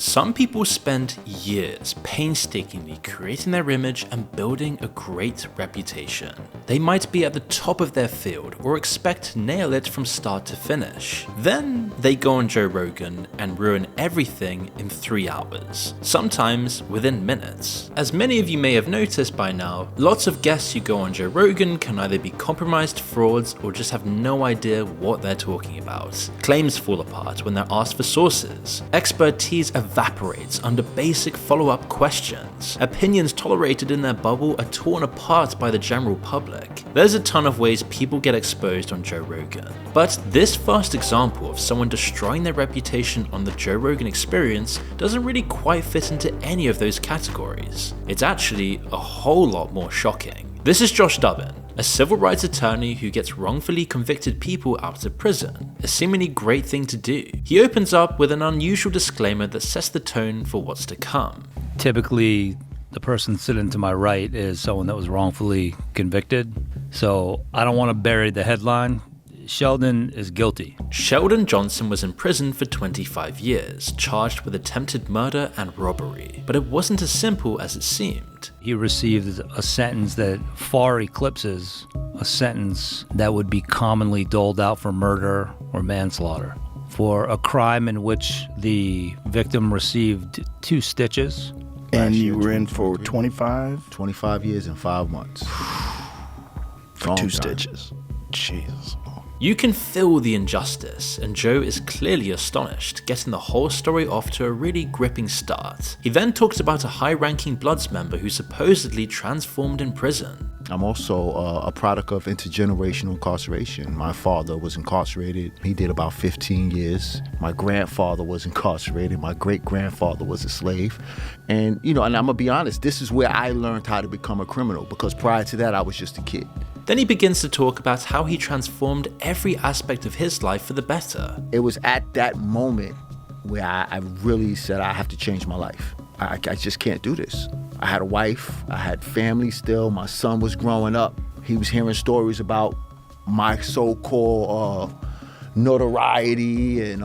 Some people spend years painstakingly creating their image and building a great reputation. They might be at the top of their field or expect to nail it from start to finish. Then they go on Joe Rogan and ruin everything in 3 hours, sometimes within minutes. As many of you may have noticed by now, lots of guests who go on Joe Rogan can either be compromised frauds or just have no idea what they're talking about. Claims fall apart when they're asked for sources. Expertise evaporates under basic follow-up questions. Opinions tolerated in their bubble are torn apart by the general public. There's a ton of ways people get exposed on Joe Rogan. But this first example of someone destroying their reputation on the Joe Rogan Experience doesn't really quite fit into any of those categories. It's actually a whole lot more shocking. This is Josh Dubbin, a civil rights attorney who gets wrongfully convicted people out of prison, a seemingly great thing to do. He opens up with an unusual disclaimer that sets the tone for what's to come. Typically, the person sitting to my right is someone that was wrongfully convicted, so I don't want to bury the headline. Sheldon is guilty. Sheldon Johnson was in prison for 25 years, charged with attempted murder and robbery. But it wasn't as simple as it seemed. He received a sentence that far eclipses a sentence that would be commonly doled out for murder or manslaughter. For a crime in which the victim received 2 stitches. And you were in for 25? 25 years and 5 months. For 2 stitches. Jesus. You can feel the injustice, and Joe is clearly astonished, getting the whole story off to a really gripping start. He then talks about a high-ranking Bloods member who supposedly transformed in prison. I'm also a product of intergenerational incarceration. My father was incarcerated. He did about 15 years. My grandfather was incarcerated. My great-grandfather was a slave. And, and I'm gonna be honest, this is where I learned how to become a criminal, because prior to that, I was just a kid. Then he begins to talk about how he transformed every aspect of his life for the better. It was at that moment where I really said, I have to change my life. I just can't do this. I had a wife, I had family still, my son was growing up. He was hearing stories about my so-called notoriety, and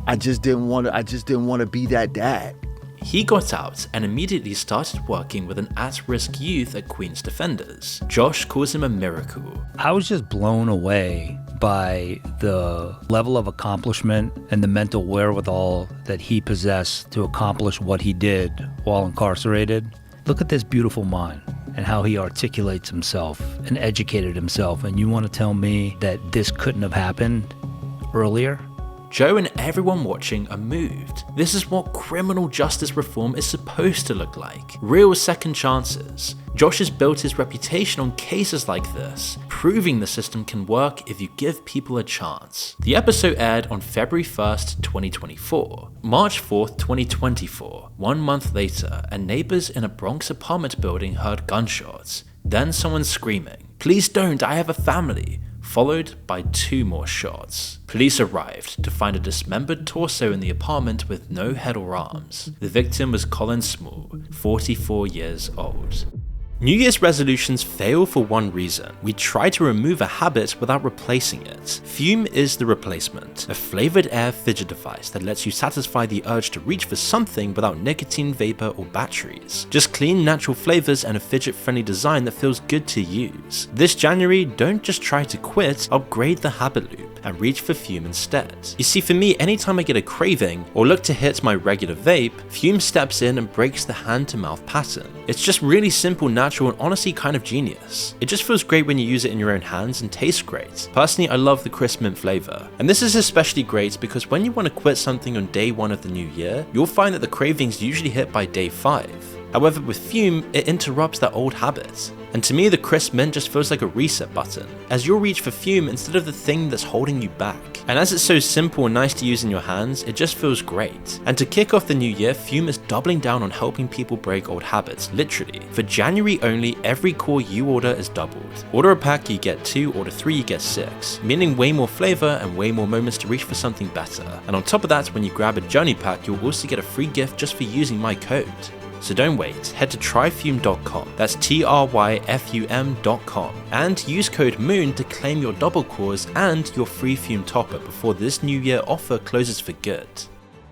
I just didn't want to be that dad. He got out and immediately started working with an at-risk youth at Queen's Defenders. Josh calls him a miracle. I was just blown away by the level of accomplishment and the mental wherewithal that he possessed to accomplish what he did while incarcerated. Look at this beautiful mind and how he articulates himself and educated himself, and you want to tell me that this couldn't have happened earlier? Joe and everyone watching are moved. This is what criminal justice reform is supposed to look like. Real second chances. Josh has built his reputation on cases like this, proving the system can work if you give people a chance. The episode aired on February 1st, 2024. March 4th, 2024. 1 month later, and neighbors in a Bronx apartment building heard gunshots. Then someone screaming, "Please don't, I have a family," followed by 2 more shots. Police arrived to find a dismembered torso in the apartment with no head or arms. The victim was Colin Small, 44 years old. New Year's resolutions fail for one reason. We try to remove a habit without replacing it. Fume is the replacement, a flavored air fidget device that lets you satisfy the urge to reach for something without nicotine, vapor, or batteries. Just clean, natural flavors and a fidget-friendly design that feels good to use. This January, don't just try to quit, upgrade the habit loop and reach for Fume instead. You see, for me, anytime I get a craving or look to hit my regular vape, Fume steps in and breaks the hand-to-mouth pattern. It's just really simple, natural, and honestly kind of genius. It just feels great when you use it in your own hands and tastes great. Personally, I love the crisp mint flavor. And this is especially great because when you want to quit something on day 1 of the new year, you'll find that the cravings usually hit by day 5. However, with Fume, it interrupts that old habit. And to me, the crisp mint just feels like a reset button, as you'll reach for Fume instead of the thing that's holding you back. And as it's so simple and nice to use in your hands, it just feels great. And to kick off the new year, Fume is doubling down on helping people break old habits, literally. For January only, every core you order is doubled. Order a pack, you get 2, order 3, you get 6, meaning way more flavor and way more moments to reach for something better. And on top of that, when you grab a Journey pack, you'll also get a free gift just for using my code. So don't wait, head to tryfume.com, that's tryfum.com, and use code MOON to claim your double cores and your free Fume topper before this new year offer closes for good.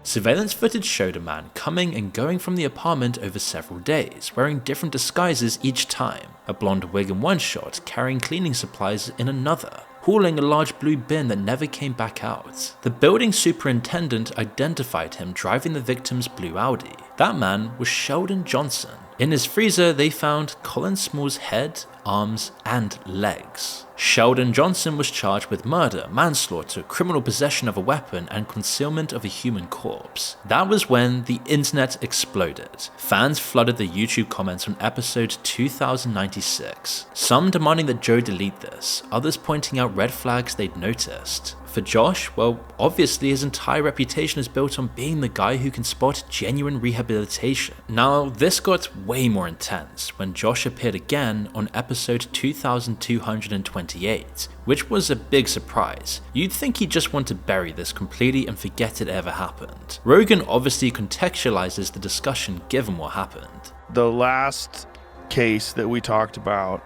Surveillance footage showed a man coming and going from the apartment over several days, wearing different disguises each time. A blonde wig in one shot, carrying cleaning supplies in another, hauling a large blue bin that never came back out. The building superintendent identified him driving the victim's blue Audi. That man was Sheldon Johnson. In his freezer, they found Colin Small's head, arms, and legs. Sheldon Johnson was charged with murder, manslaughter, criminal possession of a weapon, and concealment of a human corpse. That was when the internet exploded. Fans flooded the YouTube comments on episode 2096, some demanding that Joe delete this, others pointing out red flags they'd noticed. For Josh, well, obviously his entire reputation is built on being the guy who can spot genuine rehabilitation. Now, this got way more intense when Josh appeared again on episode 2228, which was a big surprise. You'd think he'd just want to bury this completely and forget it ever happened. Rogan obviously contextualizes the discussion given what happened. The last case that we talked about,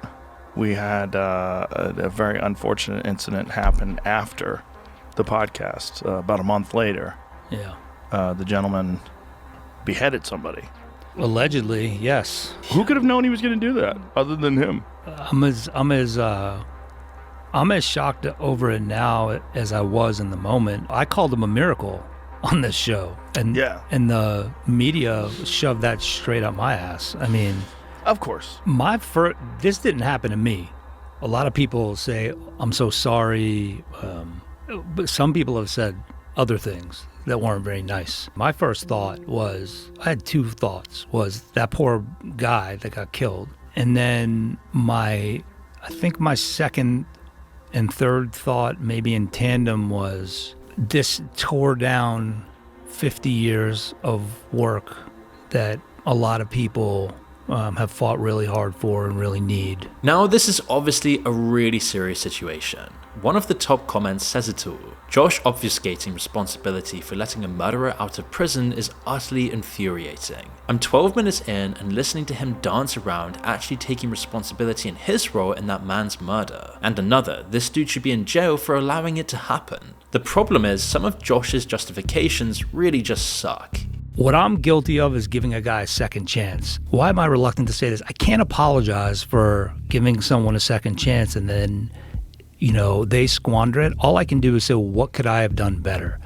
we had a very unfortunate incident happen after the podcast, about a month later. Yeah. The gentleman beheaded somebody. Allegedly, yes. Who could have known he was going to do that other than him? I'm as shocked over it now as I was in the moment. I called him a miracle on this show, and the media shoved that straight up my ass. I mean, of course. This didn't happen to me. A lot of people say, I'm so sorry, but some people have said other things that weren't very nice. My first thought was, I had two thoughts, was that poor guy that got killed. And then I think my second and third thought, maybe in tandem, was this tore down 50 years of work that a lot of people have fought really hard for and really need. Now, this is obviously a really serious situation. One of the top comments says it all. Josh obfuscating responsibility for letting a murderer out of prison is utterly infuriating. I'm 12 minutes in and listening to him dance around actually taking responsibility in his role in that man's murder. And another, this dude should be in jail for allowing it to happen. The problem is, some of Josh's justifications really just suck. What I'm guilty of is giving a guy a second chance. Why am I reluctant to say this? I can't apologize for giving someone a second chance and then, they squander it. All I can do is say, what could I have done better?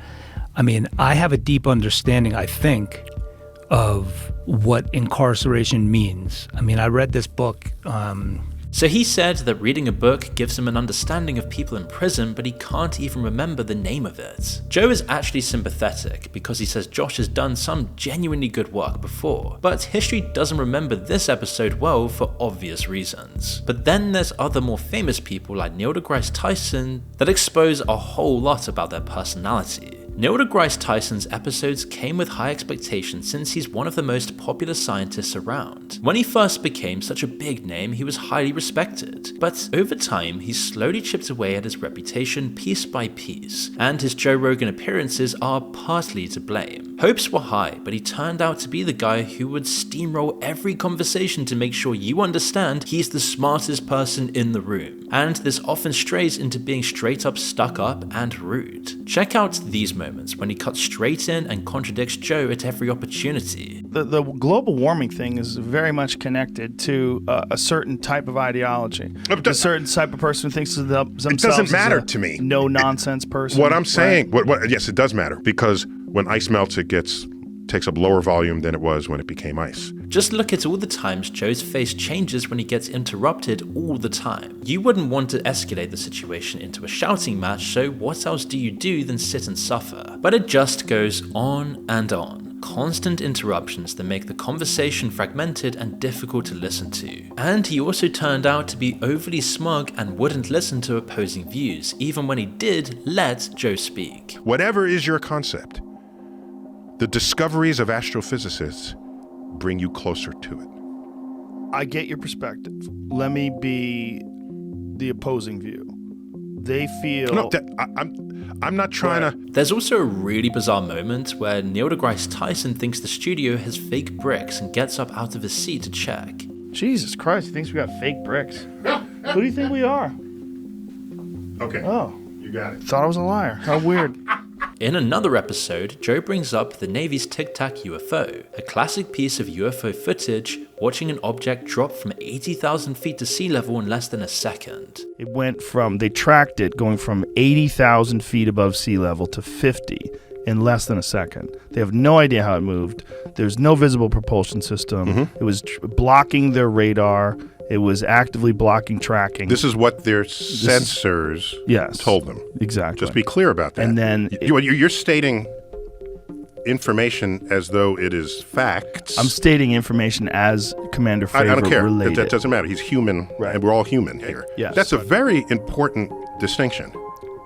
I mean, I have a deep understanding, I think, of what incarceration means. I mean, I read this book. So he said that reading a book gives him an understanding of people in prison, but he can't even remember the name of it. Joe is actually sympathetic because he says Josh has done some genuinely good work before, but history doesn't remember this episode well for obvious reasons. But then there's other more famous people like Neil deGrasse Tyson that expose a whole lot about their personality. Neil deGrasse Tyson's episodes came with high expectations since he's one of the most popular scientists around. When he first became such a big name, he was highly respected, but over time he slowly chipped away at his reputation piece by piece, and his Joe Rogan appearances are partly to blame. Hopes were high, but he turned out to be the guy who would steamroll every conversation to make sure you understand he's the smartest person in the room, and this often strays into being straight up stuck up and rude. Check out these moments when he cuts straight in and contradicts Joe at every opportunity. The global warming thing is very much connected to a certain type of ideology. A certain type of person who thinks of themselves it doesn't matter to me. No-nonsense person. What I'm saying, yes, it does matter, because when ice melts, it takes up lower volume than it was when it became ice. Just look at all the times Joe's face changes when he gets interrupted all the time. You wouldn't want to escalate the situation into a shouting match, so what else do you do than sit and suffer? But it just goes on and on. Constant interruptions that make the conversation fragmented and difficult to listen to. And he also turned out to be overly smug and wouldn't listen to opposing views, even when he did let Joe speak. Whatever is your concept, the discoveries of astrophysicists bring you closer to it. I get your perspective. Let me be the opposing view. They feel... No, I'm not trying to... There's also a really bizarre moment where Neil deGrasse Tyson thinks the studio has fake bricks and gets up out of his seat to check. Jesus Christ, he thinks we got fake bricks. Who do you think we are? Okay. Oh. You got it. Thought I was a liar. How weird. In another episode, Joe brings up the Navy's Tic Tac UFO, a classic piece of UFO footage watching an object drop from 80,000 feet to sea level in less than a second. It went from, they tracked it going from 80,000 feet above sea level to 50 in less than a second. They have no idea how it moved. There's no visible propulsion system. It was blocking their radar. It was actively blocking tracking. This is what their sensors told them. Exactly. Just be clear about that. And then you're stating information as though it is facts. I'm stating information as Commander Fravor I don't care. related. That doesn't matter. He's human, Right. and we're all human here. Yes. That's a very important distinction.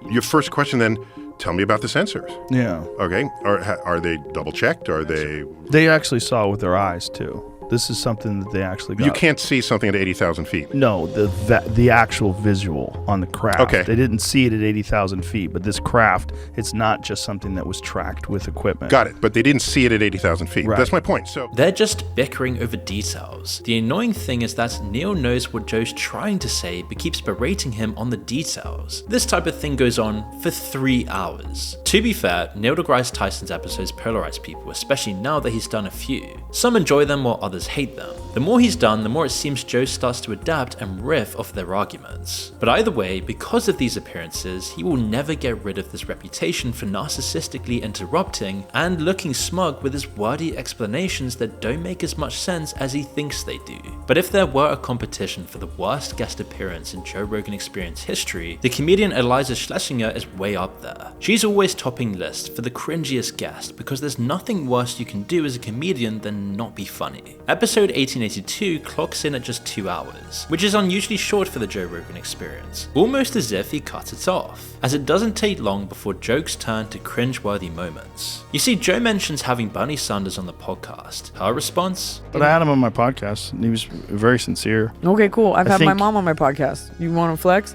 Your first question then, tell me about the sensors. Yeah. Okay. Are they double-checked? Are they... They actually saw with their eyes, too. This is something that they actually got. You can't see something at 80,000 feet. No, the actual visual on the craft. Okay. They didn't see it at 80,000 feet, but this craft, it's not just something that was tracked with equipment. Got it. But they didn't see it at 80,000 feet. Right. That's my point. So They're just bickering over details. The annoying thing is that Neil knows what Joe's trying to say but keeps berating him on the details. This type of thing goes on for 3 hours. To be fair, Neil deGrasse Tyson's episodes polarize people, especially now that he's done a few. Some enjoy them while others hate them. The more he's done, the more it seems Joe starts to adapt and riff off their arguments. But either way, because of these appearances, he will never get rid of this reputation for narcissistically interrupting and looking smug with his wordy explanations that don't make as much sense as he thinks they do. But if there were a competition for the worst guest appearance in Joe Rogan Experience history, the comedian Eliza Schlesinger is way up there. She's always topping lists for the cringiest guest because there's nothing worse you can do as a comedian than not be funny. Episode 1882 clocks in at just 2 hours, which is unusually short for the Joe Rogan Experience, almost as if he cuts it off, as it doesn't take long before jokes turn to cringe-worthy moments. You see, Joe mentions having Bernie Sanders on the podcast. Her response? But I had him on my podcast, and he was very sincere. Okay, cool. I've had my think- mom on my podcast. You want to flex?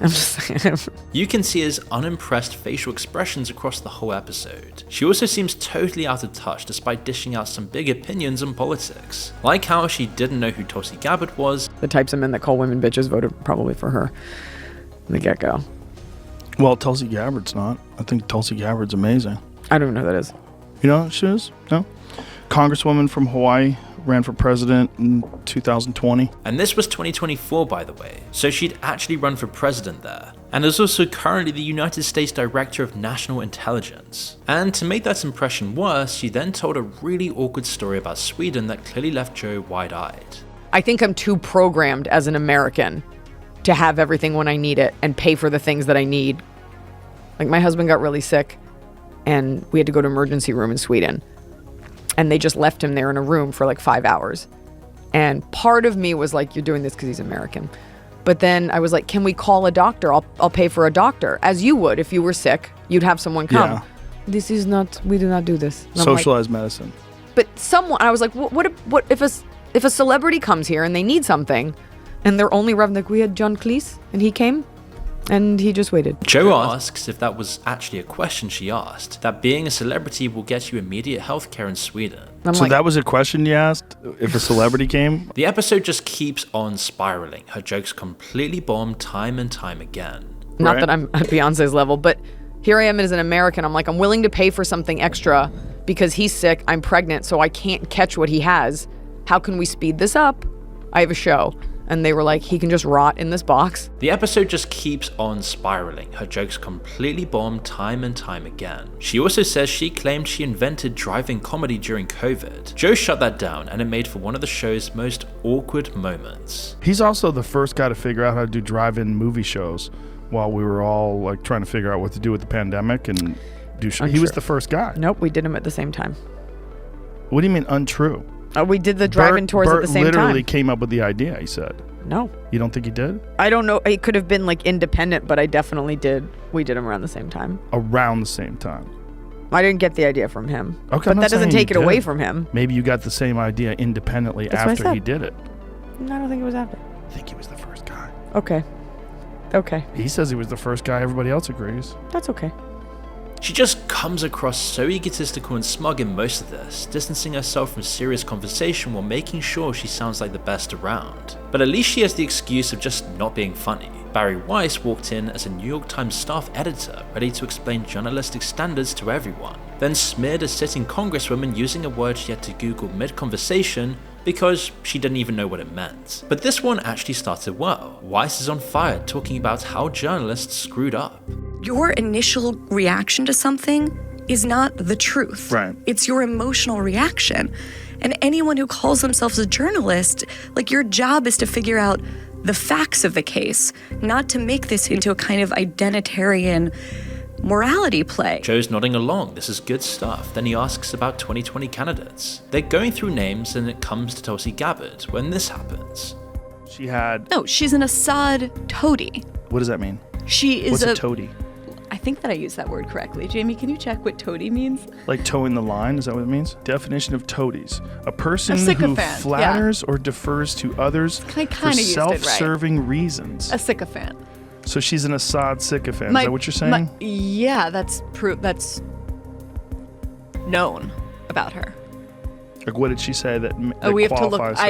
I'm just saying. You can see his unimpressed facial expressions across the whole episode. She also seems totally out of touch despite dishing out some big opinions on politics. Like how she didn't know who Tulsi Gabbard was. The types of men that call women bitches voted probably for her in the get-go. Well, Tulsi Gabbard's not. I think Tulsi Gabbard's amazing. I don't even know who that is. You know who she is? No? Congresswoman from Hawaii, ran for president in 2020. And this was 2024, by the way, so she'd actually run for president there, and is also currently the United States Director of National Intelligence. And to make that impression worse, she then told a really awkward story about Sweden that clearly left Joe wide-eyed. I think I'm too programmed as an American to have everything when I need it and pay for the things that I need. Like, my husband got really sick and we had to go to emergency room in Sweden. And they just left him there in a room for like 5 hours. And part of me was like, you're doing this because he's American. But then I was like, can we call a doctor? I'll pay for a doctor. As you would if you were sick, you'd have someone come. Yeah. This is not, we do not do this. And I'm Socialized medicine. but someone, I was like, what if a celebrity comes here and they need something and they're only like, we had John Cleese and he came and he just waited. Joe asks if that was actually a question she asked, that being a celebrity will get you immediate healthcare in Sweden. I'm So like, that was a question you asked? If a celebrity came? The episode just keeps on spiraling. Her jokes completely bomb time and time again. not Right. that I'm at Beyonce's level, but here I am as an American. I'm like, I'm willing to pay for something extra because he's sick. I'm pregnant, so I can't catch what he has. How can we speed this up? I have a show. And they were like, he can just rot in this box. The episode just keeps on spiraling. Her jokes completely bomb time and time again. She also says she claimed she invented driving comedy during COVID. Joe shut that down, and it made for one of the show's most awkward moments. He's also the first guy to figure out how to do drive-in movie shows while we were all like trying to figure out what to do with the pandemic and do shows. He was Untrue. the first guy. Nope, we did them at the same time. What do you mean untrue? We did the drive-in tours at the same literally time. came up with the idea, he said. No. You don't think he did? I don't know. It could have been like independent, but I definitely did. We did them around the same time. Around the same time. I didn't get the idea from him. Okay, But I'm not that doesn't saying take it you away did. from him. Maybe you got the same idea independently That's what I after he said. did it. No, I don't think it was after. I think he was the first guy. Okay. Okay. He says he was the first guy. Everybody else agrees. That's okay. She just comes across so egotistical and smug in most of this, distancing herself from serious conversation while making sure she sounds like the best around. But at least she has the excuse of just not being funny. Barry Weiss walked in as a New York Times staff editor ready to explain journalistic standards to everyone, then smeared a sitting congresswoman using a word she had to Google mid-conversation because she didn't even know what it meant. But this one actually started well. Weiss is on fire talking about how journalists screwed up. Your initial reaction to something is not the truth. Right. It's your emotional reaction. And anyone who calls themselves a journalist, like, your job is to figure out the facts of the case, not to make this into a kind of identitarian morality play. Joe's nodding along, this is good stuff. Then he asks about 2020 candidates. They're going through names and it comes to Tulsi Gabbard when this happens. She had... No, she's an Assad toady. What does that mean? She is What's a toady? I think that I used that word correctly. Jamie, can you check what toady means? Like towing the line, is that what it means? Definition of toadies. A person A who sycophant, flatters or defers to others I for kinda used it right. self-serving reasons. A sycophant. So she's an Assad sycophant, is that what you're saying? Yeah, that's known about her. Like, what did she say that We have to look. qualifies her?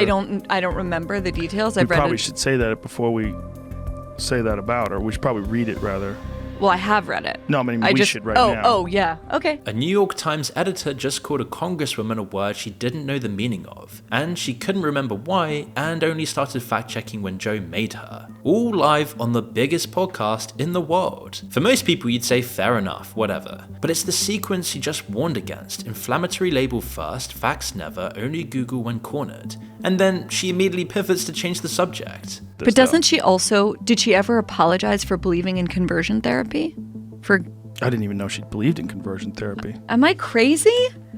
I don't remember the details. We I've read probably it. should say that before we say that about her. We should probably read it, rather. Well, I have read it. No, I mean, we should right now. Oh, yeah. Okay. A New York Times editor just called a congresswoman a word she didn't know the meaning of, and she couldn't remember why, and only started fact-checking when Joe made her. All live on the biggest podcast in the world. For most people, you'd say fair enough, whatever. But it's the sequence she just warned against. Inflammatory label first, facts never, only Google when cornered. And then she immediately pivots to change the subject. But did she ever apologize for believing in conversion therapy? I didn't even know she believed in conversion therapy. Am I crazy?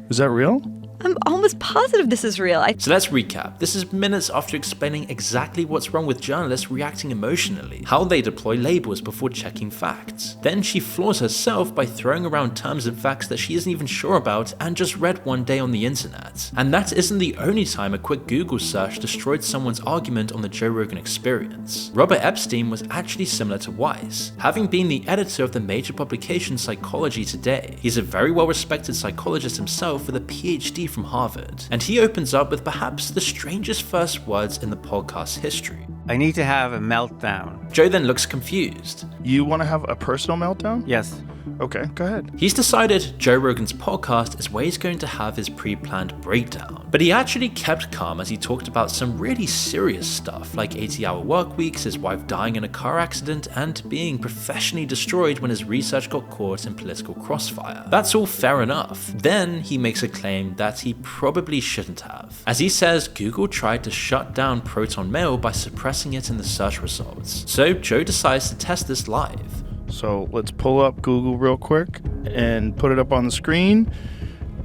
Is that real? I'm almost positive this is real. So let's recap. This is minutes after explaining exactly what's wrong with journalists reacting emotionally, how they deploy labels before checking facts. Then she floors herself by throwing around terms and facts that she isn't even sure about and just read one day on the internet. And that isn't the only time a quick Google search destroyed someone's argument on the Joe Rogan Experience. Robert Epstein was actually similar to Weiss, having been the editor of the major publication Psychology Today. He's a very well-respected psychologist himself with a PhD from Harvard, and he opens up with perhaps the strangest first words in the podcast's history. I need to have a meltdown. Joe then looks confused. You want to have a personal meltdown? Yes. Okay, go ahead. He's decided Joe Rogan's podcast is where he's going to have his pre-planned breakdown. But he actually kept calm as he talked about some really serious stuff, like 80-hour work weeks, his wife dying in a car accident, and being professionally destroyed when his research got caught in political crossfire. That's all fair enough. Then he makes a claim that he probably shouldn't have. As he says, Google tried to shut down Proton Mail by suppressing it in the search results. So Joe decides to test this live. So let's pull up Google real quick and put it up on the screen.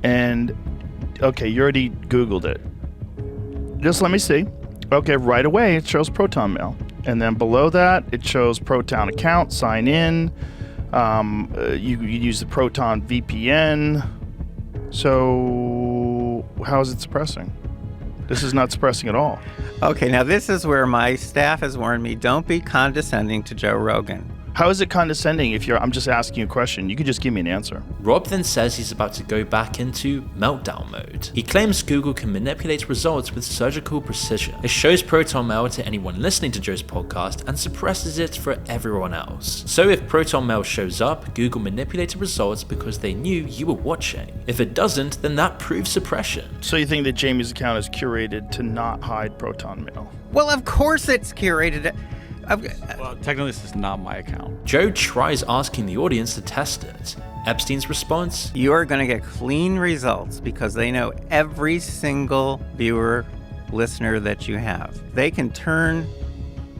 And okay, you already Googled it. Just let me see. Okay, right away it shows Proton Mail. And then below that it shows Proton account, sign in. You use the Proton VPN. So how is it suppressing? This is not suppressing at all. Okay, now this is where my staff has warned me, don't be condescending to Joe Rogan. How is it condescending if I'm just asking you a question? You could just give me an answer. Rob then says he's about to go back into meltdown mode. He claims Google can manipulate results with surgical precision. It shows Proton Mail to anyone listening to Joe's podcast and suppresses it for everyone else. So if Proton Mail shows up, Google manipulated results because they knew you were watching. If it doesn't, then that proves suppression. So you think that Jamie's account is curated to not hide Proton Mail? Well, of course it's curated. Well, technically this is not my account. Joe tries asking the audience to test it. Epstein's response? You are going to get clean results because they know every single viewer, listener that you have. They can turn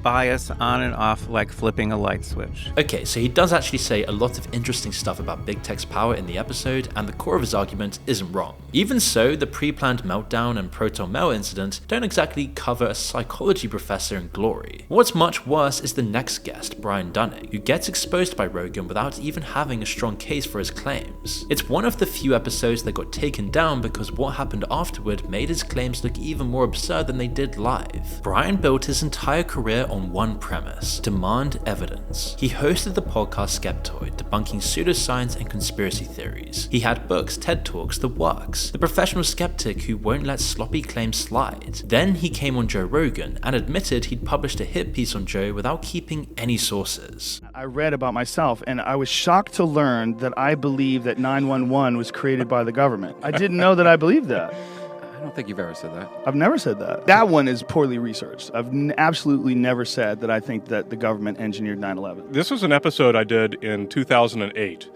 bias on and off like flipping a light switch. Okay, so he does actually say a lot of interesting stuff about big tech's power in the episode, and the core of his argument isn't wrong. Even so, the pre-planned meltdown and Proton Mail incident don't exactly cover a psychology professor in glory. What's much worse is the next guest, Brian Dunning, who gets exposed by Rogan without even having a strong case for his claims. It's one of the few episodes that got taken down because what happened afterward made his claims look even more absurd than they did live. Brian built his entire career on one premise: demand evidence. He hosted the podcast Skeptoid, debunking pseudoscience and conspiracy theories. He had books, TED Talks, the works. The professional skeptic who won't let sloppy claims slide. Then he came on Joe Rogan and admitted he'd published a hit piece on Joe without keeping any sources. I read about myself, and I was shocked to learn that I believe that 911 was created by the government. I didn't know that I believed that. I don't think you've ever said that. I've never said that. That one is poorly researched. I've absolutely never said that I think that the government engineered 9/11. This was an episode I did in 2008,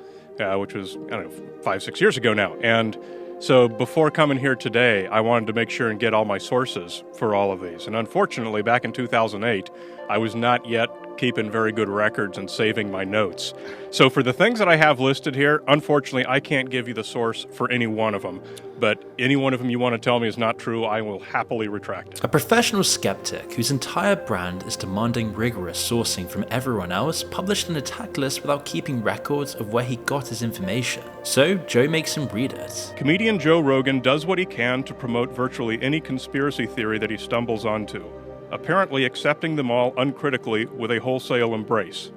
which was, 5-6 years ago now. And so before coming here today, I wanted to make sure and get all my sources for all of these. And unfortunately, back in 2008, I was not yet keeping very good records and saving my notes. So for the things that I have listed here, unfortunately, I can't give you the source for any one of them. But any one of them you want to tell me is not true, I will happily retract it. A professional skeptic whose entire brand is demanding rigorous sourcing from everyone else published an attack list without keeping records of where he got his information. So Joe makes him read it. Comedian Joe Rogan does what he can to promote virtually any conspiracy theory that he stumbles onto, apparently accepting them all uncritically with a wholesale embrace.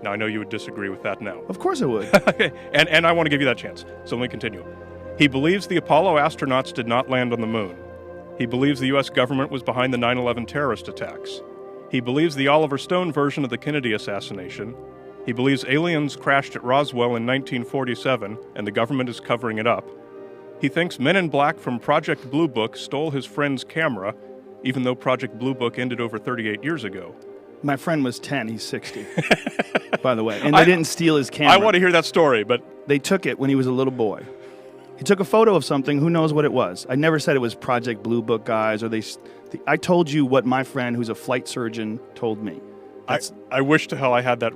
Now, I know you would disagree with that now. Of course I would. and I want to give you that chance, so let me continue. He believes the Apollo astronauts did not land on the moon. He believes the U.S. government was behind the 9/11 terrorist attacks. He believes the Oliver Stone version of the Kennedy assassination. He believes aliens crashed at Roswell in 1947, and the government is covering it up. He thinks Men in Black from Project Blue Book stole his friend's camera, even though Project Blue Book ended over 38 years ago. My friend was 10, he's 60, by the way. And they didn't steal his camera. I want to hear that story, but... They took it when he was a little boy. He took a photo of something, who knows what it was. I never said it was Project Blue Book guys, or I told you what my friend, who's a flight surgeon, told me. I wish to hell I had that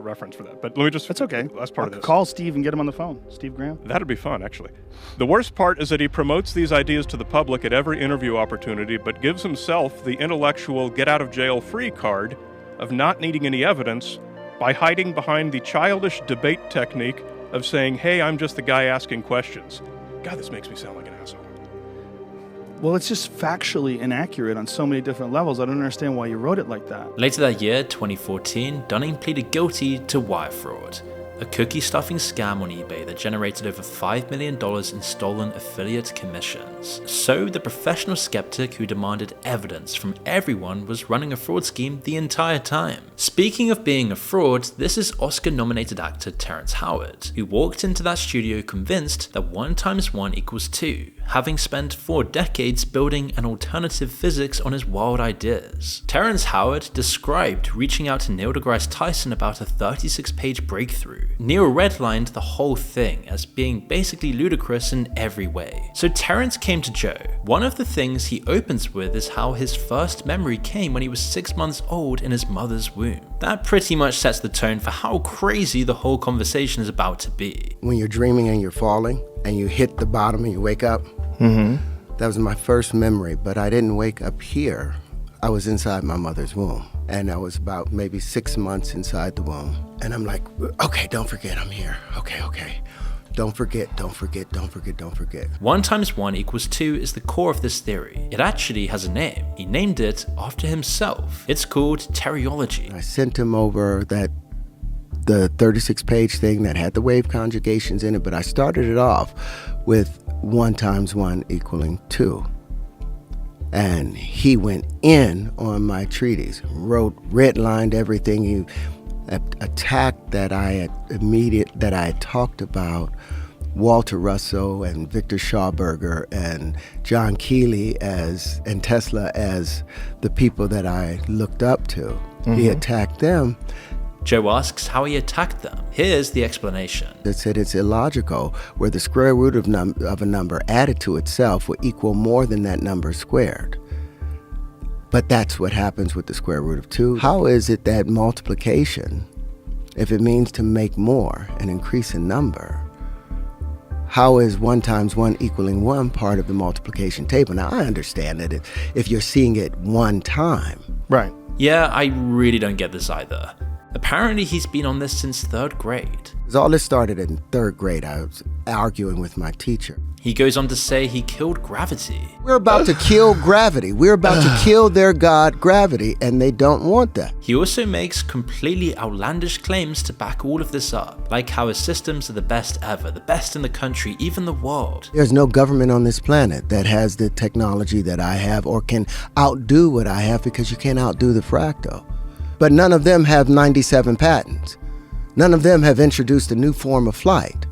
reference for that, but let me just... That's okay. That's part of this. Call Steve and get him on the phone. Steve Graham. That'd be fun, actually. The worst part is that he promotes these ideas to the public at every interview opportunity, but gives himself the intellectual get-out-of-jail-free card of not needing any evidence by hiding behind the childish debate technique of saying, hey, I'm just the guy asking questions. God, this makes me sound like an asshole. Well, it's just factually inaccurate on so many different levels. I don't understand why you wrote it like that. Later that year, 2014, Dunning pleaded guilty to wire fraud, a cookie stuffing scam on eBay that generated over $5 million in stolen affiliate commissions. So the professional skeptic who demanded evidence from everyone was running a fraud scheme the entire time. Speaking of being a fraud, this is Oscar-nominated actor Terrence Howard, who walked into that studio convinced that 1 × 1 = 2, having spent 4 decades building an alternative physics on his wild ideas. Terrence Howard described reaching out to Neil deGrasse Tyson about a 36-page breakthrough. Neil redlined the whole thing as being basically ludicrous in every way. So Terrence came to Joe. One of the things he opens with is how his first memory came when he was 6 months old in his mother's womb. That pretty much sets the tone for how crazy the whole conversation is about to be. When you're dreaming and you're falling and you hit the bottom and you wake up, that was my first memory, but I didn't wake up here. I was inside my mother's womb, and I was about maybe 6 months inside the womb. And I'm like, okay, don't forget I'm here. Okay. Don't forget. 1 × 1 = 2 is the core of this theory. It actually has a name. He named it after himself. It's called teriology. I sent him over the 36-page thing that had the wave conjugations in it, but I started it off with 1 × 1 = 2. And he went in on my treatise, redlined everything. He attacked that I had talked about Walter Russell and Victor Schauberger and John Keeley and Tesla as the people that I looked up to. He attacked them. Joe asks how he attacked them. Here's the explanation. It said it's illogical where the square root of a number added to itself will equal more than that number squared. But that's what happens with the square root of 2. How is it that multiplication, if it means to make more and increase in number, how is 1 × 1 = 1 part of the multiplication table? Now, I understand that if you're seeing it one time. Right. Yeah, I really don't get this either. Apparently he's been on this since 3rd grade. All this started in 3rd grade. I was arguing with my teacher. He goes on to say he killed gravity. We're about to kill gravity. We're about to kill their god, gravity, and they don't want that. He also makes completely outlandish claims to back all of this up, like how his systems are the best ever, the best in the country, even the world. There's no government on this planet that has the technology that I have or can outdo what I have, because you can't outdo the fractal. But none of them have 97 patents. None of them have introduced a new form of flight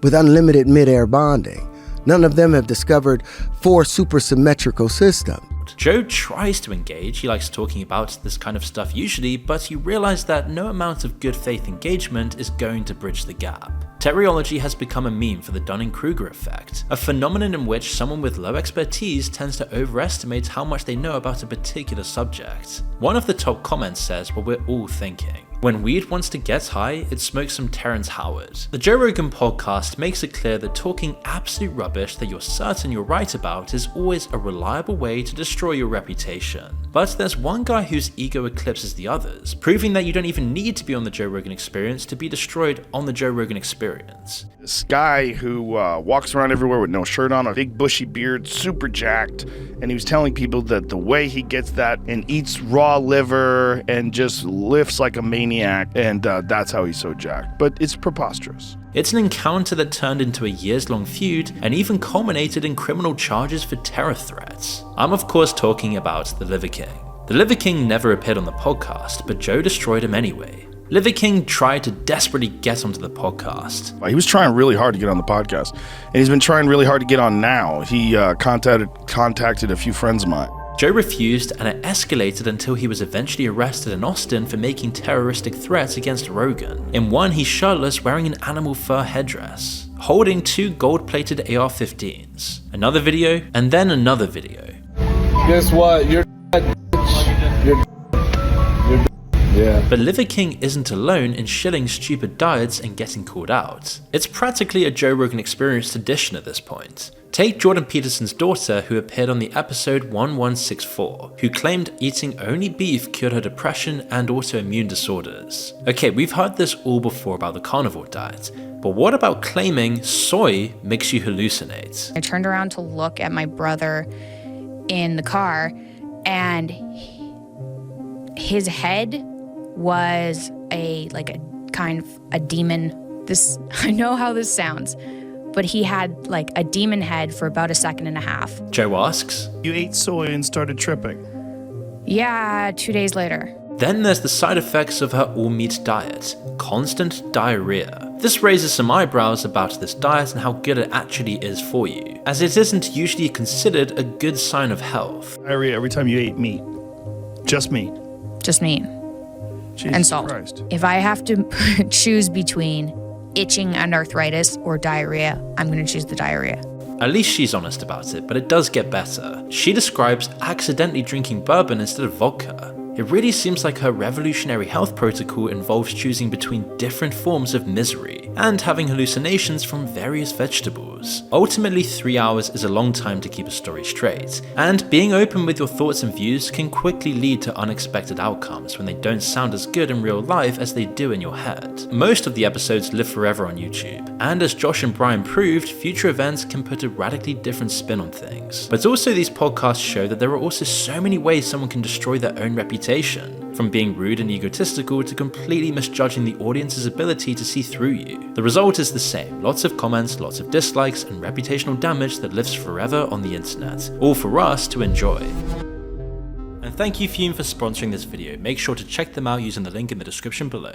with unlimited mid-air bonding. None of them have discovered 4 supersymmetrical systems. Joe tries to engage, he likes talking about this kind of stuff usually, but you realize that no amount of good faith engagement is going to bridge the gap. Teriology has become a meme for the Dunning-Kruger effect, a phenomenon in which someone with low expertise tends to overestimate how much they know about a particular subject. One of the top comments says what we're all thinking. When weed wants to get high, it smokes some Terrence Howard. The Joe Rogan podcast makes it clear that talking absolute rubbish that you're certain you're right about is always a reliable way to destroy your reputation. But there's one guy whose ego eclipses the others, proving that you don't even need to be on the Joe Rogan Experience to be destroyed on the Joe Rogan Experience. This guy who walks around everywhere with no shirt on, a big bushy beard, super jacked, and he was telling people that the way he gets that and eats raw liver and just lifts like a maniac, and that's how he's so jacked. But it's preposterous. It's an encounter that turned into a years-long feud and even culminated in criminal charges for terror threats. I'm of course talking about the Liver King. The Liver King never appeared on the podcast, but Joe destroyed him anyway. Liver King tried to desperately get onto the podcast. He was trying really hard to get on the podcast, and he's been trying really hard to get on now. He contacted a few friends of mine. Joe refused, and it escalated until he was eventually arrested in Austin for making terroristic threats against Rogan. In one, he's shirtless wearing an animal fur headdress, holding 2 gold-plated AR-15s. Another video, and then another video. Guess what? You're yeah. But Liver King isn't alone in shilling stupid diets and getting called out. It's practically a Joe Rogan Experience tradition at this point. Take Jordan Peterson's daughter, who appeared on the episode 1164, who claimed eating only beef cured her depression and autoimmune disorders. Okay, we've heard this all before about the carnivore diet, but what about claiming soy makes you hallucinate? I turned around to look at my brother in the car, and his head was a kind of a demon. I know how this sounds, but he had like a demon head for about 1.5 seconds. Joe asks, "You ate soy and started tripping?" Yeah, 2 days later. Then there's the side effects of her all-meat diet, constant diarrhea. This raises some eyebrows about this diet and how good it actually is for you, as it isn't usually considered a good sign of health. Diarrhea every time you ate meat. Just meat. Just meat. Jesus and salt. Christ. If I have to choose between itching and arthritis or diarrhea, I'm going to choose the diarrhea. At least she's honest about it, but it does get better. She describes accidentally drinking bourbon instead of vodka. It really seems like her revolutionary health protocol involves choosing between different forms of misery and having hallucinations from various vegetables. Ultimately, 3 hours is a long time to keep a story straight, and being open with your thoughts and views can quickly lead to unexpected outcomes when they don't sound as good in real life as they do in your head. Most of the episodes live forever on YouTube, and as Josh and Brian proved, future events can put a radically different spin on things. But also these podcasts show that there are also so many ways someone can destroy their own reputation, from being rude and egotistical to completely misjudging the audience's ability to see through you. The result is the same, lots of comments, lots of dislikes, and reputational damage that lives forever on the internet, all for us to enjoy. And thank you Fume for sponsoring this video. Make sure to check them out using the link in the description below.